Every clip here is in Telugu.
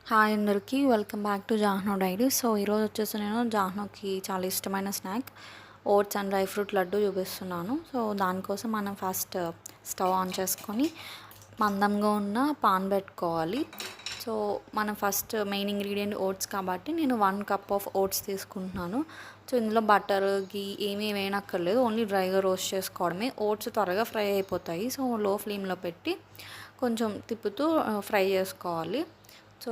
హాయ్ అందరికీ welcome back to Jahno diary. So ఈరోజు వచ్చేసి నేను జాహ్నోకి చాలా ఇష్టమైన snack oats and dry fruit laddu చూపిస్తున్నాను. సో దానికోసం మనం ఫస్ట్ స్టవ్ ఆన్ చేసుకొని మందంగా ఉన్న పాన్ పెట్టుకోవాలి. సో మనం ఫస్ట్ మెయిన్ ఇంగ్రీడియంట్ ఓట్స్ కాబట్టి నేను 1 కప్ ఆఫ్ ఓట్స్ తీసుకుంటున్నాను. సో ఇందులో బటర్ గీ ఏమీ వేయనక్కర్లేదు, ఓన్లీ డ్రైగా రోస్ట్ చేసుకోవడమే. ఓట్స్ త్వరగా ఫ్రై అయిపోతాయి. సో లో ఫ్లేమ్లో పెట్టి కొంచెం తిప్పుతూ ఫ్రై చేసుకోవాలి. సో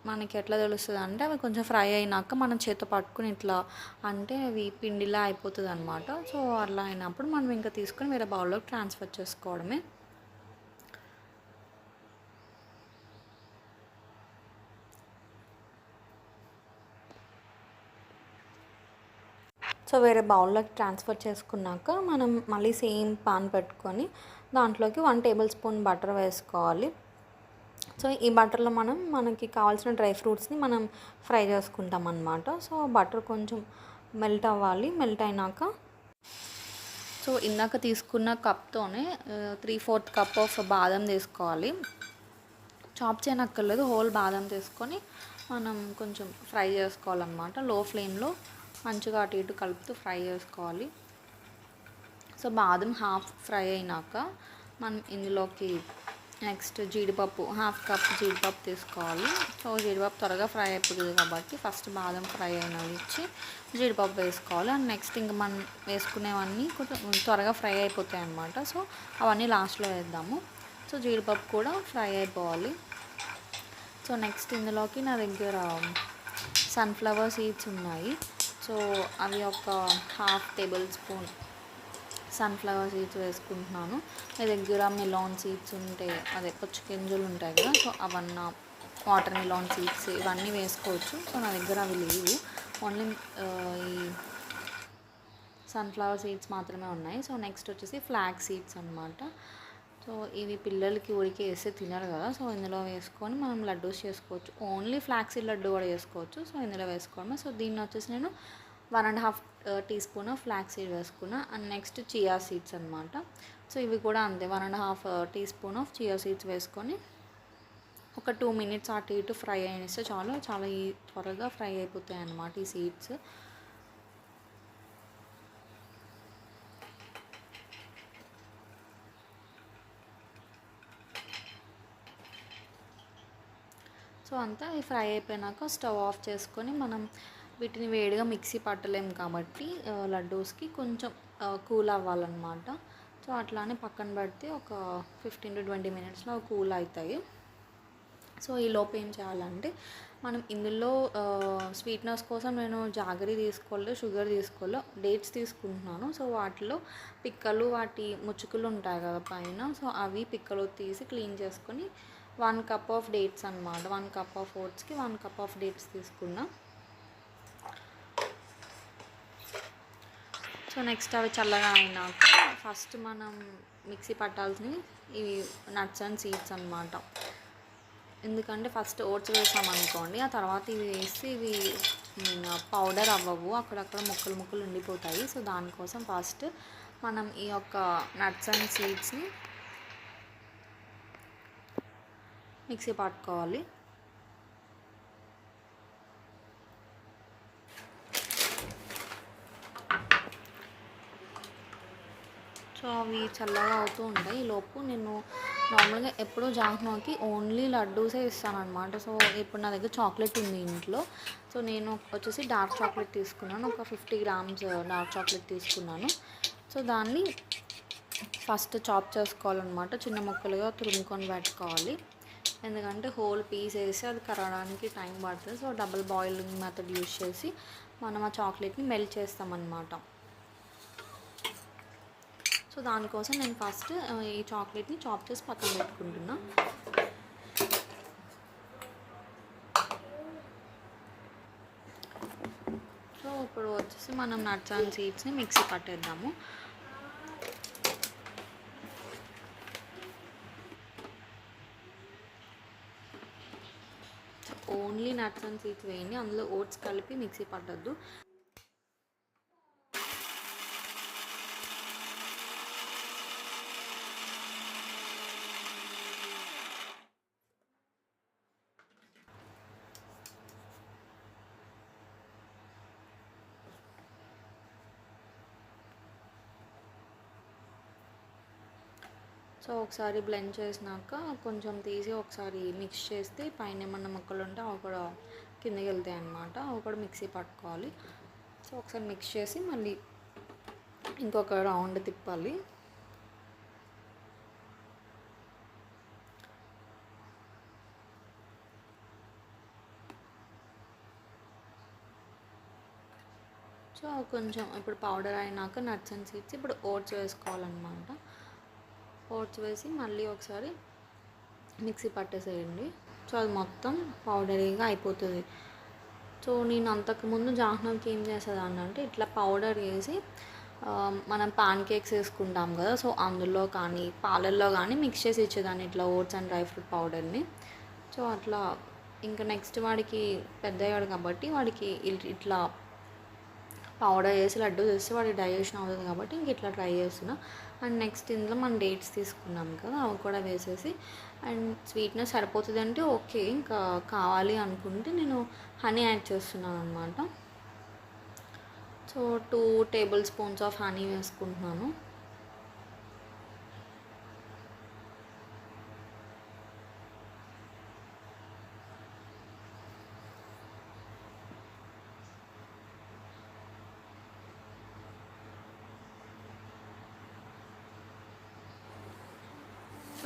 మనకి ఎట్లా తెలుస్తుంది అంటే అవి కొంచెం ఫ్రై అయినాక మనం చేత్తో పట్టుకుని ఇట్లా అంటే అవి పిండిలా అయిపోతుంది అనమాట. సో అలా అయినప్పుడు మనం ఇంకా తీసుకొని వేరే బౌల్లోకి ట్రాన్స్ఫర్ చేసుకోవడమే. సో వేరే బౌల్లోకి ట్రాన్స్ఫర్ చేసుకున్నాక మనం మళ్ళీ సేమ్ పాన్ పెట్టుకొని దాంట్లోకి 1 టేబుల్ స్పూన్ బటర్ వేసుకోవాలి. సో ఈ బటర్లో మనకి కావాల్సిన డ్రై ఫ్రూట్స్ని మనం ఫ్రై చేసుకుంటాం అన్నమాట. సో బటర్ కొంచెం మెల్ట్ అవ్వాలి. మెల్ట్ అయినాక సో ఇందాక తీసుకున్న కప్తోనే 3/4 కప్ ఆఫ్ బాదం తీసుకోవాలి. చాప్ చేయనక్కర్లేదు, హోల్ బాదం తీసుకొని మనం కొంచెం ఫ్రై చేసుకోవాలన్నమాట. లో ఫ్లేమ్లో మంచిగా అటు ఇటు కలుపుతూ ఫ్రై చేసుకోవాలి. సో బాదం హాఫ్ ఫ్రై అయినాక మనం ఇందులోకి నెక్స్ట్ జీడిపప్పు 1/2 కప్ జీడిపప్పు తీసుకోవాలి. సో జీడిపప్పు త్వరగా ఫ్రై అయిపోతుంది కాబట్టి ఫస్ట్ బాదం ఫ్రై అయినవి ఇచ్చి జీడిపప్పు వేసుకోవాలి. అండ్ నెక్స్ట్ ఇంకా మనం వేసుకునేవన్నీ కొంచెం త్వరగా ఫ్రై అయిపోతాయి అన్నమాట. సో అవన్నీ లాస్ట్లో వేద్దాము. సో జీడిపప్పు కూడా ఫ్రై అయిపోవాలి. సో నెక్స్ట్ ఇందులోకి నా దగ్గర సన్ఫ్లవర్ సీడ్స్ ఉన్నాయి. సో అవి ఒక 1/2 టేబుల్ స్పూన్ సన్ఫ్లవర్ సీడ్స్ వేసుకుంటున్నాను. మీ దగ్గర మిలాన్ సీడ్స్ ఉంటే అదే పుచ్చు గింజలు ఉంటాయి కదా, సో అవన్నీ వాటర్ మిలాన్ సీడ్స్ ఇవన్నీ వేసుకోవచ్చు. సో నా దగ్గర అవి లేవు, ఓన్లీ ఈ సన్ఫ్లవర్ సీడ్స్ మాత్రమే ఉన్నాయి. సో నెక్స్ట్ వచ్చేసి ఫ్లాగ్ సీడ్స్ అనమాట. సో ఇవి పిల్లలకి ఊరికే వేస్తే తినరు కదా, సో ఇందులో వేసుకొని మనం లడ్డూస్ చేసుకోవచ్చు. ఓన్లీ ఫ్లాగ్ సీడ్ లడ్డు కూడా చేసుకోవచ్చు. సో ఇందులో వేసుకోవడమే. సో దీన్ని వచ్చేసి నేను 1.5 టీ స్పూన్ ఫ్లాక్ సీడ్ వేసుకున్నా. అండ్ నెక్స్ట్ చియా సీడ్స్ అనమాట. సో ఇవి కూడా అంతే 1.5 teaspoon of chia seeds వేసుకొని ఒక 2 మినిట్స్ అటు ఇటు ఫ్రై అయిస్తే చాలా త్వరగా ఫ్రై అయిపోతాయి అన్నమాట ఈ సీడ్స్. సో అంతా ఫ్రై అయిపోయినాక స్టవ్ ఆఫ్ చేసుకొని మనం వీటిని వేడిగా మిక్సీ పట్టలేము కాబట్టి లడ్డూస్కి కొంచెం కూల్ అవ్వాలన్నమాట. సో అట్లానే పక్కన పెడితే ఒక 15 to 20 మినిట్స్లో కూల్ అవుతాయి. సో ఈ లోపు ఏం చేయాలంటే మనం ఇందులో స్వీట్నెస్ కోసం నేను జాగరీ తీసుకోలేదు, షుగర్ తీసుకోలేదు, డేట్స్ తీసుకుంటున్నాను. సో వాటిలో పిక్కలు వాటి ముచ్చుకులు ఉంటాయి కదా పైన, సో అవి పిక్కలు తీసి క్లీన్ చేసుకొని 1 కప్ ఆఫ్ డేట్స్ అనమాట. 1 కప్ ఆఫ్ ఓట్స్కి 1 కప్ ఆఫ్ డేట్స్ తీసుకున్నా. సో నెక్స్ట్ అవి చల్లగా అయినాక ఫస్ట్ మనం మిక్సీ పట్టాల్సినవి ఇవి నట్స్ అండ్ సీడ్స్ అనమాట. ఎందుకంటే ఫస్ట్ ఓట్స్ వేసామనుకోండి, ఆ తర్వాత ఇవి వేసి ఇవి పౌడర్ అవ్వవు, అక్కడక్కడ ముక్కలు ముక్కలు ఉండిపోతాయి. సో దానికోసం ఫస్ట్ మనం ఈ యొక్క నట్స్ అండ్ సీడ్స్ని మిక్సీ పట్టుకోవాలి. సో అవి చల్లగా అవుతూ ఉంటాయి. ఈలోపు నేను నార్మల్గా ఎప్పుడూ జాహ్నోకి ఓన్లీ లడ్డూసే ఇస్తాను అనమాట. సో ఇప్పుడు నా దగ్గర చాక్లెట్ ఉంది ఇంట్లో. సో నేను వచ్చేసి డార్క్ చాక్లెట్ తీసుకున్నాను, ఒక 50 గ్రామ్స్ డార్క్ చాక్లెట్ తీసుకున్నాను. సో దాన్ని ఫస్ట్ చాప్ చేసుకోవాలన్నమాట, చిన్న ముక్కలుగా తురుముకొని పెట్టుకోవాలి. ఎందుకంటే హోల్ పీస్ వేసి అది కరగడానికి టైం పడుతుంది. So double boiling method use చేసి మనం ఆ చాక్లెట్ని మెల్ట్ చేస్తామన్నమాట. సో దానికోసం నేను ఫస్ట్ ఈ చాక్లెట్ని చాప్ చేసి పక్కన పెట్టుకుంటున్నా. సో ఇప్పుడు వచ్చేసి మనం నట్స్ అండ్ సీడ్స్ని మిక్సీ పట్టేద్దాము. ఓన్లీ నట్స్ అండ్ సీడ్స్ వేయండి, అందులో ఓట్స్ కలిపి మిక్సీ పట్టద్దు. సో ఒకసారి బ్లెండ్ చేసినాక కొంచెం తీసి ఒకసారి మిక్స్ చేస్తే పైన ఏమన్నా ముక్కలు ఉంటే అవి కూడా కిందకి వెళ్తాయి అన్నమాట. అవి కూడా మిక్సీ పట్టుకోవాలి. సో ఒకసారి మిక్స్ చేసి మళ్ళీ ఇంకొక రౌండ్ తిప్పాలి. సో కొంచెం ఇప్పుడు పౌడర్ అయినాక నట్స్ అండ్ సీడ్స్ ఇప్పుడు ఓట్స్ వేసుకోవాలన్నమాట. ఓట్స్ వేసి మళ్ళీ ఒకసారి మిక్సీ పట్టేసేయండి. సో అది మొత్తం పౌడరీగా అయిపోతుంది. సో నేను అంతకుముందు జాహ్నవికి ఏం చేసేదాన్ని అంటే ఇట్లా పౌడర్ వేసి మనం పాన్ కేక్స్ వేసుకుంటాం కదా, సో అందులో కానీ పాలల్లో కానీ మిక్స్ చేసి ఇచ్చేదాన్ని ఇట్లా ఓట్స్ అండ్ డ్రై ఫ్రూట్ పౌడర్ని. సో అట్లా ఇంకా నెక్స్ట్ వాడికి పెద్దయ్యాడు కాబట్టి వాడికి ఇట్లా పౌడర్ వేసి లడ్డు చేస్తే వాడికి డైజెషన్ అవుతుంది కాబట్టి ఇంక ఇట్లా ట్రై చేస్తున్నా. అండ్ నెక్స్ట్ ఇందులో మనం డేట్స్ తీసుకున్నాం కదా అవి కూడా వేసేసి, అండ్ స్వీట్నెస్ సరిపోతుంది అంటే ఓకే, ఇంకా కావాలి అనుకుంటే నేను హనీ యాడ్ చేస్తున్నాను అనమాట. So 2 table spoons of honey వేసుకుంటున్నాను.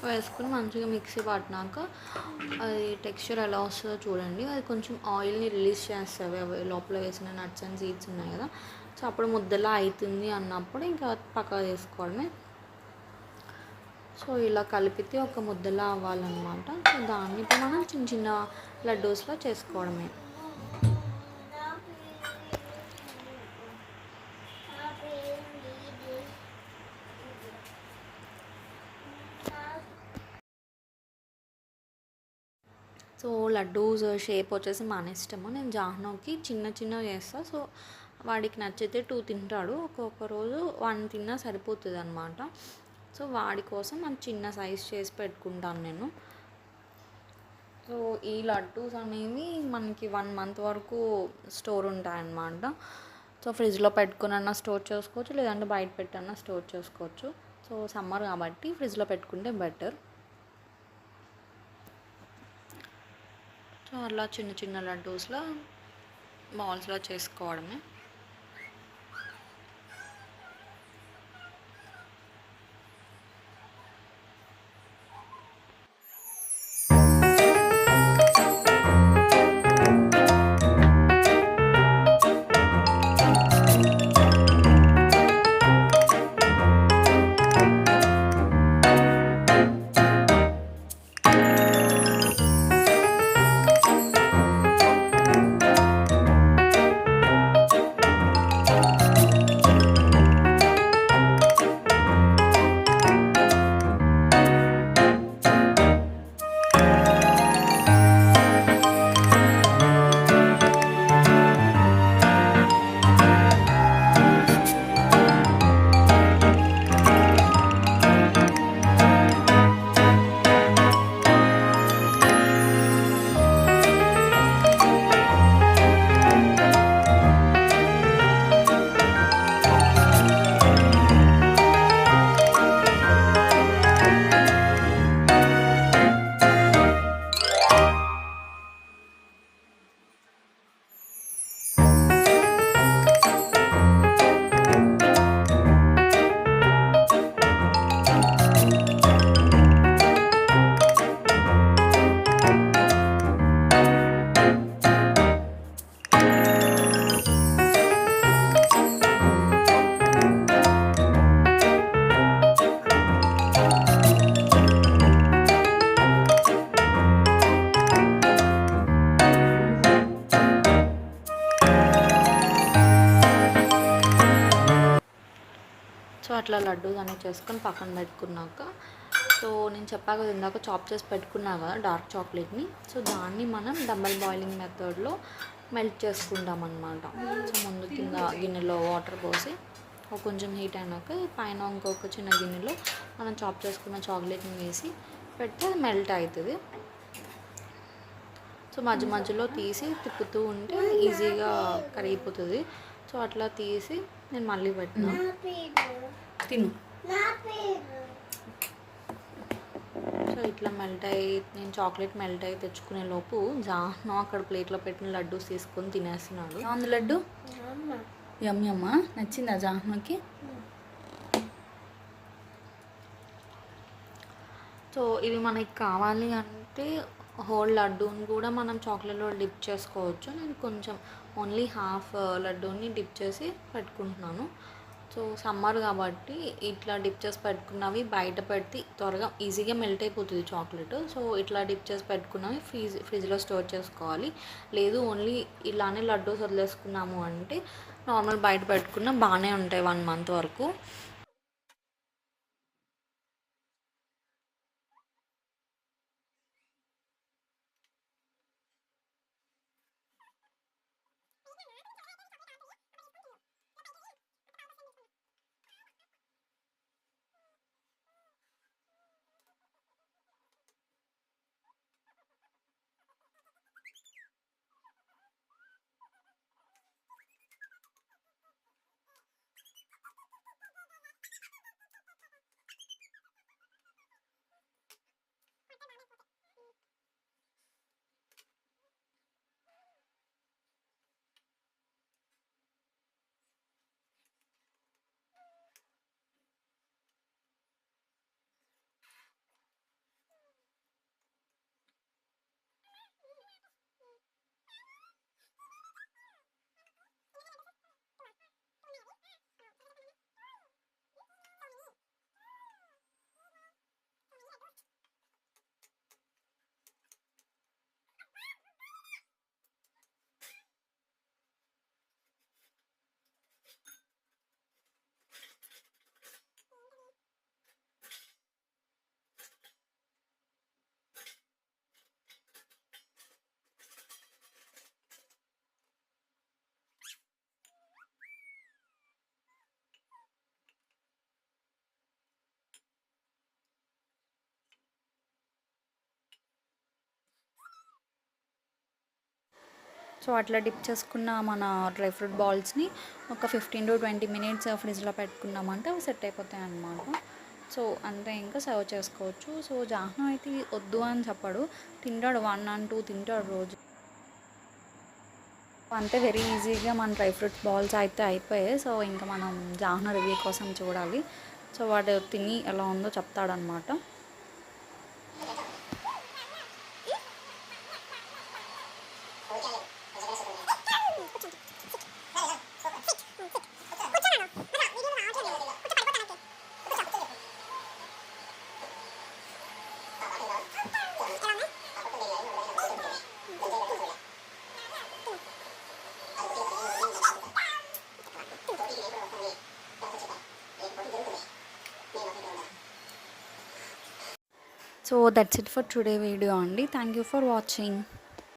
వేసుకుని మంచిగా మిక్సీ పట్టినాక అది టెక్స్చర్ ఎలా వస్తుందో చూడండి. అది కొంచెం ఆయిల్ని రిలీజ్ చేస్తాయి అవి లోపల వేసిన నట్స్ అండ్ సీడ్స్ ఉన్నాయి కదా. సో అప్పుడు ముద్దలా అవుతుంది అన్నప్పుడు ఇంకా పక్కకు తీసుకోవడమే. సో ఇలా కలిపితే ఒక ముద్దలా అవ్వాలన్నమాట. సో దాన్ని ఇప్పుడు మనం చిన్న చిన్న లడ్డూస్లో చేసుకోవడమే. సో లడ్డూస్ షేప్ వచ్చేసి మన ఇష్టము. నేను జాహ్నవ్కి చిన్న చిన్నవి చేస్తాను. సో వాడికి నచ్చితే 2 తింటాడు, ఒక్కొక్క రోజు 1 తిన్నా సరిపోతుంది అనమాట. సో వాడి కోసం నేను చిన్న సైజ్ చేసి పెట్టుకుంటాను నేను. సో ఈ లడ్డూస్ అనేవి మనకి 1 మంత్ వరకు స్టోర్ ఉంటాయన్నమాట. సో ఫ్రిడ్జ్లో పెట్టుకున్నా స్టోర్ చేసుకోవచ్చు, లేదంటే బయట పెట్టన్నా స్టోర్ చేసుకోవచ్చు. సో సమ్మర్ కాబట్టి ఫ్రిడ్జ్లో పెట్టుకుంటే బెటర్. సో అలా చిన్న చిన్న లడ్డూస్లో బాల్స్లో చేసుకోవడమే. సో అట్లా లడ్డూస్ అనేవి చేసుకొని పక్కన పెట్టుకున్నాక, సో నేను చెప్పాక ఇందాక చాప్ చేసి పెట్టుకున్నా కదా డార్క్ చాక్లెట్ని, సో దాన్ని మనం డబల్ బాయిలింగ్ మెథడ్లో మెల్ట్ చేసుకుంటాం అన్నమాట. సో ముందు కింద గిన్నెలో వాటర్ పోసి కొంచెం హీట్ అయినాక పైన ఇంకొక చిన్న గిన్నెలో మనం చాప్ చేసుకున్న చాక్లెట్ని వేసి పెడితే అది మెల్ట్ అవుతుంది. సో మధ్య మధ్యలో తీసి తిప్పుతూ ఉంటే ఈజీగా కరిగిపోతుంది. సో అట్లా తీసి నేను మళ్ళీ పెట్టినా తిను సో ఇట్లా మెల్ట్ అయ్యి నేను చాక్లెట్ మెల్ట్ అయ్యి తెచ్చుకునే లోపు జాను అక్కడ ప్లేట్లో పెట్టిన లడ్డూస్ తీసుకొని తినేస్తున్నాడు. ఉంది లడ్డు యమ్మా నచ్చిందా జాహ్నకి? సో ఇవి మనకి కావాలి అంటే హోల్ లడ్డూని కూడా మనం చాక్లెట్లో డిప్ చేసుకోవచ్చు. నేను కొంచెం ఓన్లీ హాఫ్ లడ్డూని డిప్ చేసి పెట్టుకుంటున్నాను. సో సమ్మర్ కాబట్టి ఇట్లా డిప్ చేసి పెట్టుకున్నవి బయట పెడితే త్వరగా ఈజీగా మెల్ట్ అయిపోతుంది చాక్లెట్. సో ఇట్లా డిప్ చేసి పెట్టుకున్నవి ఫ్రిడ్జ్లో స్టోర్ చేసుకోవాలి. లేదు ఓన్లీ ఇలానే లడ్డూస్ వదిలేసుకున్నాము అంటే నార్మల్ బయట పెట్టుకున్న బాగానే ఉంటాయి 1 month వరకు. సో అట్లా డిప్ చేసుకున్న మన డ్రై ఫ్రూట్ బాల్స్ని ఒక 15 to 20 minutes ఫ్రిడ్జ్లో పెట్టుకున్నామంటే అవి సెట్ అయిపోతాయి అన్నమాట. సో అంతే, ఇంకా సర్వ్ చేసుకోవచ్చు. సో జాహ్నవి అయితే వద్దు అని చెప్పాడు, తింటాడు 1 and 2 తింటాడు రోజు. అంతే, వెరీ ఈజీగా మన డ్రై ఫ్రూట్స్ బాల్స్ అయితే అయిపోయాయి. సో ఇంకా మనం జాహ్నవి రివ్యూ కోసం చూడాలి. సో వాడు తిని ఎలా ఉందో చెప్తాడనమాట. So that's it for today video అండి. Thank you for watching.